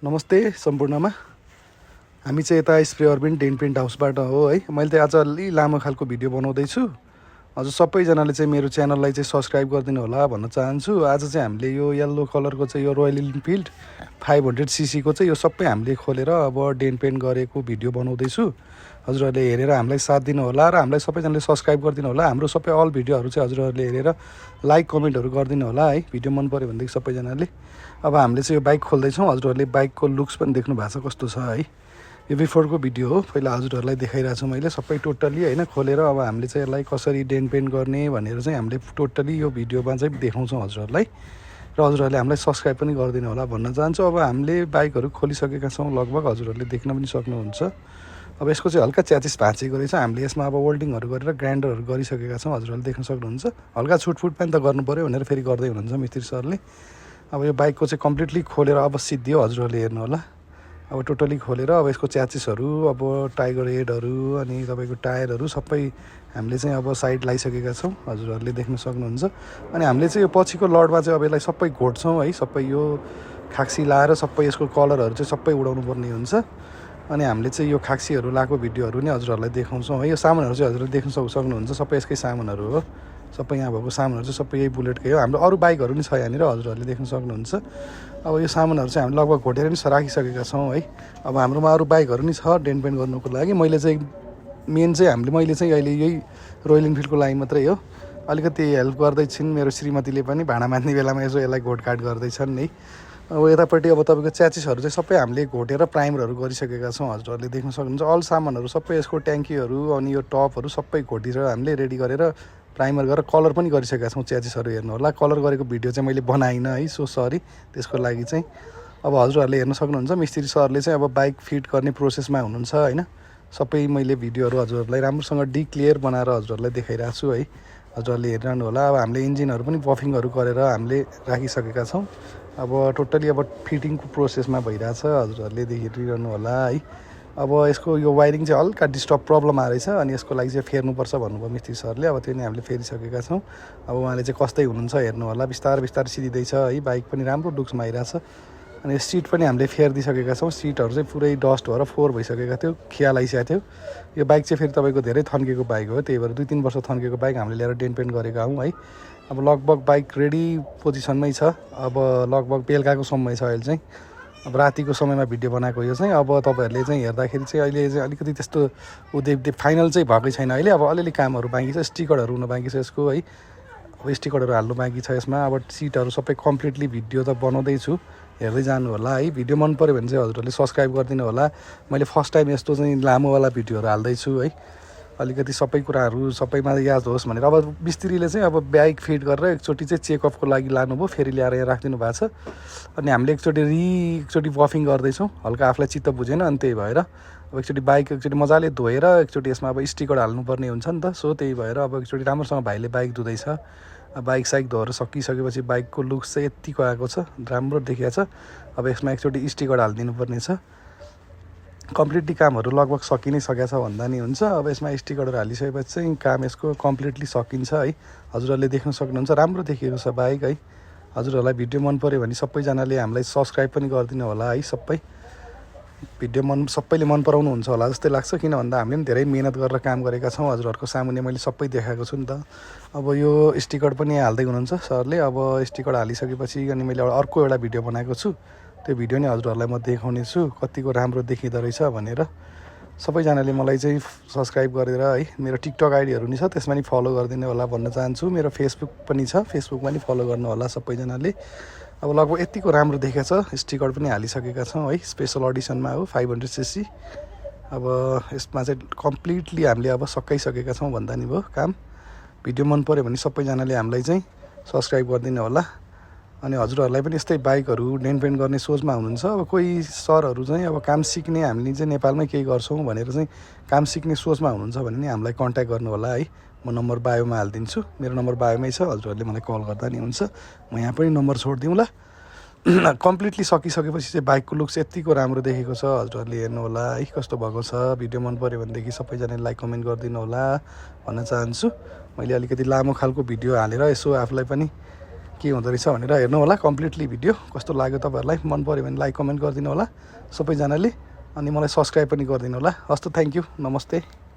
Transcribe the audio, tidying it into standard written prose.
नमस्ते सम्पूर्णमा। हामी चाहिँ यता स्प्रे अर्बिन डेन पेन्ट हाउसबाट हो है। मैले चाहिँ आज अलि लामो खालको भिडियो बनाउँदैछु। हजुर सबैजनाले चाहिँ मेरो च्यानललाई चाहिँ सब्सक्राइब गरिदिनु होला भन्न चाहन्छु। आज चाहिँ हामीले यो येल्लो कलरको चाहिँ यो रोयल इनफिल्ड 500cc को चाहिँ यो सबै हामीले खोलेर अब डेन पेन्ट गरेको भिडियो बनाउँदैछु। हजुरहरूले हेरेर हामीलाई साथ दिनु होला र हामीलाई सबैजनाले सब्सक्राइब गरिदिनु होला। हाम्रो सबै अल भिडियोहरू चाहिँ हजुरहरूले हेरेर लाइक कमेन्टहरू गरिदिनु होला है। भिडियो मन पऱ्यो भनेदेखि सबैजनाले। अब हामीले चाहिँ यो बाइक खोल्दैछौँ। हजुरहरूले बाइकको लुक्स पनि देख्नु भएको छ कस्तो छ है। यो बिफोरको भिडियो हो। पहिला हजुरहरूलाई देखाइरहेको छु मैले सबै टोटली होइन खोलेर। अब हामीले चाहिँ यसलाई कसरी डेन पेन्ट गर्ने भनेर चाहिँ हामीले टोटली यो भिडियोमा चाहिँ देखाउँछौँ हजुरहरूलाई। र हजुरहरूले हामीलाई सब्सक्राइब पनि गरिदिनु होला भन्न चाहन्छु। अब हामीले बाइकहरू खोलिसकेका छौँ लगभग, हजुरहरूले देख्न पनि सक्नुहुन्छ। अब यसको चाहिँ हल्का च्याचिस भाँचेको रहेछ। हामीले यसमा अब वेल्डिङहरू गरेर ग्राइन्डरहरू गरिसकेका छौँ। हजुरहरूले देख्न सक्नुहुन्छ। हल्का छुटफुट पनि त गर्नु पऱ्यो भनेर फेरि गर्दै हुनुहुन्छ मिस्त्री सरले। अब यो बाइकको चाहिँ कम्प्लिटली खोलेर अब सिद्धियो, हजुरहरूले हेर्नु होला। अब टोटली खोलेर अब यसको च्याचिसहरू, अब टाइगर हेडहरू अनि तपाईँको टायरहरू सबै हामीले चाहिँ अब साइड लगाइसकेका छौँ। हजुरहरूले देख्न सक्नुहुन्छ। अनि हामीले चाहिँ यो पछिको लडमा चाहिँ अब यसलाई सबै घोट्छौँ है। सबै यो खाक्सी लाएर सबै यसको कलरहरू चाहिँ सबै उडाउनु पर्ने हुन्छ। अनि हामीले चाहिँ यो खाक्सीहरू लगाएको भिडियोहरू नै हजुरहरूलाई देखाउँछौँ है। यो सामानहरू चाहिँ हजुरले देख्न सक्नुहुन्छ। सबै यसकै सामानहरू हो। सबै यहाँ भएको सामानहरू चाहिँ सबै यही बुलेटकै हो। हाम्रो अरू बाइकहरू पनि छ यहाँनिर, हजुरहरूले देख्न सक्नुहुन्छ। अब यो सामानहरू चाहिँ हामीले लगभग घोटेर पनि राखिसकेका छौँ है। अब हाम्रोमा अरू बाइकहरू नि छ डेन पेन्ट गर्नुको लागि। मैले चाहिँ मैले चाहिँ अहिले यही रोयल इनफिल्डको लागि मात्रै हो। अलिकति हेल्प गर्दैछिन् मेरो श्रीमतीले पनि। भाँडा माझ्ने बेलामा यसो यसलाई घोटघाट गर्दैछन् है। अब यतापट्टि अब तपाईँको च्याचिसहरू चाहिँ सबै हामीले घोटेर प्राइमरहरू गरिसकेका छौँ। हजुरहरूले देख्न सक्नुहुन्छ। अल सामानहरू सबै यसको ट्याङ्कीहरू अनि यो टपहरू सबै घोटेर हामीले रेडी गरेर प्राइमर गरेर कलर पनि गरिसकेका छौँ। च्याचिसहरू हेर्नु होला। कलर गरेको भिडियो चाहिँ मैले बनाइनँ है, सो सरी त्यसको लागि चाहिँ। अब हजुरहरूले हेर्न सक्नुहुन्छ। मिस्त्री सरले चाहिँ अब बाइक फिट गर्ने प्रोसेसमा हुनुहुन्छ होइन। सबै मैले भिडियोहरू हजुरहरूलाई राम्रोसँग डिक्लियर बनाएर हजुरहरूलाई देखाइरहेको छु है। हजुरहरूले हेरिरहनु होला। अब हामीले इन्जिनहरू पनि बफिङहरू गरेर हामीले राखिसकेका छौँ। अब टोटली अब फिटिङको प्रोसेसमा भइरहेछ, हजुरहरूले हेरिरहनु होला है। अब यसको यो वायरिङ चाहिँ हल्का डिस्टर्ब प्रब्लम आएछ अनि यसको लागि चाहिँ फेर्नुपर्छ भन्नुभयो मिस्त्री सरले। अब त्यो नै हामीले फेरिसकेका छौँ। अब उहाँले चाहिँ कस्तै हुनुहुन्छ हेर्नु होला। बिस्तारै बिस्तारै सिधिँदैछ है। बाइक पनि राम्रो लुक्समा आइरहेछ। अनि सिट पनि हामीले फेरिदिइसकेका छौँ। सिटहरू चाहिँ पुरै डस्ट भएर फोहोर भइसकेका थियो, खियाल आइसकेको थियो। यो बाइक चाहिँ फेरि तपाईँको धेरै थन्केको बाइक हो। त्यही भएर 2-3 वर्ष थन्केको बाइक हामीले ल्याएर डेन पेन्ट गरेका हौँ है। अब लगभग बाइक रेडी पोजिसनमै छ। अब लगभग बेलुकाको समय छ अहिले चाहिँ। अब रातिको समयमा भिडियो बनाएको यो चाहिँ। अब तपाईँहरूले चाहिँ हेर्दाखेरि चाहिँ अहिले चाहिँ अलिकति त्यस्तो फाइनल चाहिँ भएकै छैन अहिले। अब अलिअलि कामहरू बाँकी छ। स्टिकरहरू हुन बाँकी छ यसको है। अब स्टिकरहरू हाल्नु बाँकी छ यसमा। अब सिटहरू सबै कम्प्लिटली भिडियो त बनाउँदैछु, हेर्दै जानु होला है। भिडियो मन पऱ्यो भने चाहिँ हजुरहरूले सब्सक्राइब गरिदिनु होला। मैले फर्स्ट टाइम यस्तो चाहिँ लामोवाला भिडियोहरू हाल्दैछु है। अलिकति सबै कुराहरू सबैमा याद होस् भनेर। अब मिस्त्रीले चाहिँ अब बाइक फिट गरेर एकचोटि चाहिँ चेकअपको लागि लानुभयो, फेरि ल्याएर यहाँ राखिदिनु भएको छ। अनि हामीले एकचोटि बफिङ गर्दैछौँ। हल्का आफूलाई चित्त बुझेन अनि त्यही भएर अब एकचोटि मजाले धोएर एकचोटि यसमा अब स्टिकर हाल्नुपर्ने हुन्छ नि त। सो त्यही भएर अब एकचोटि राम्रोसँग भाइले बाइक धुँदैछ। बाइक धोएर सकिसकेपछि बाइकको लुक्स चाहिँ यत्तिको आएको छ, राम्रो देखिएको छ। अब यसमा एकचोटि स्टिकर हालिदिनु पर्ने छ। कम्प्लिटली कामहरू लगभग सकि नै सकेको छ भन्दा नि हुन्छ। अब यसमा स्टिकरहरू हालिसकेपछि चाहिँ काम यसको कम्प्लिटली सकिन्छ है। हजुरहरूले देख्न सक्नुहुन्छ। राम्रो देखिएको छ बाइक है। हजुरहरूलाई भिडियो मन पऱ्यो भने सबैजनाले हामीलाई सब्सक्राइब पनि गरिदिनु होला है। सबै भिडियो सबैले मन पराउनुहुन्छ होला जस्तै लाग्छ। किन भन्दा हामीले पनि धेरै मिहिनेत गरेर काम गरेका छौँ। हजुरहरूको सामुन्ने मैले सबै देखाएको छु नि त। अब यो स्टिकर पनि हाल्दै हुनुहुन्छ सरले। अब स्टिकर हालिसकेपछि अनि मैले अर्को एउटा भिडियो बनाएको छु। त्यो भिडियो नै हजुरहरूलाई म देखाउने छु कतिको राम्रो देखिँदो रहेछ भनेर। सबैजनाले मलाई चाहिँ सब्सक्राइब गरेर है। मेरो टिकटक आइडीहरू नि छ, त्यसमा नि फलो गरिदिनु होला भन्न चाहन्छु। मेरो फेसबुक पनि छ, फेसबुकमा नि फलो गर्नु होला सबैजनाले। अब लगभग यतिको राम्रो देखेको छ। स्टिकर पनि हालिसकेका छौँ है। स्पेसल एडिसनमा हो 500cc। अब यसमा चाहिँ कम्प्लिटली हामीले अब सकाइसकेका छौँ भन्दा नि भयो काम। भिडियो मन पऱ्यो भने सबैजनाले हामीलाई चाहिँ सब्सक्राइब गरिदिनु होला। अनि हजुरहरूलाई पनि यस्तै बाइकहरू डेन पेन्ट गर्ने सोचमा हुनुहुन्छ। अब कोही सरहरू चाहिँ अब काम सिक्ने, हामीले चाहिँ नेपालमै केही गर्छौँ भनेर चाहिँ काम सिक्ने सोचमा हुनुहुन्छ भने नि हामीलाई कन्ट्याक्ट गर्नु होला है। म नम्बर बायोमा हालिदिन्छु। मेरो नम्बर बायोमै छ। हजुरहरूले मलाई कल गर्दा नि हुन्छ। म यहाँ पनि नम्बर छोडिदिउँला। कम्प्लिटली सकिसकेपछि चाहिँ बाइकको लुक्स यत्तिको राम्रो देखेको छ। हजुरहरूले हेर्नु होला है कस्तो भएको छ। भिडियो मन पऱ्यो भनेदेखि सबैजनाले लाइक कमेन्ट गरिदिनु होला भन्न चाहन्छु। मैले अलिकति लामो खालको भिडियो हालेर यसो आफूलाई पनि के हुँदो रहेछ भनेर हेर्नु होला कम्प्लिटली भिडियो। कस्तो लाग्यो तपाईँहरूलाई, मन पऱ्यो भने लाइक कमेन्ट गरिदिनु होला सबैजनाले, अनि मलाई सब्सक्राइब पनि गरिदिनु होला। हस् त, थ्याङ्क यू, नमस्ते।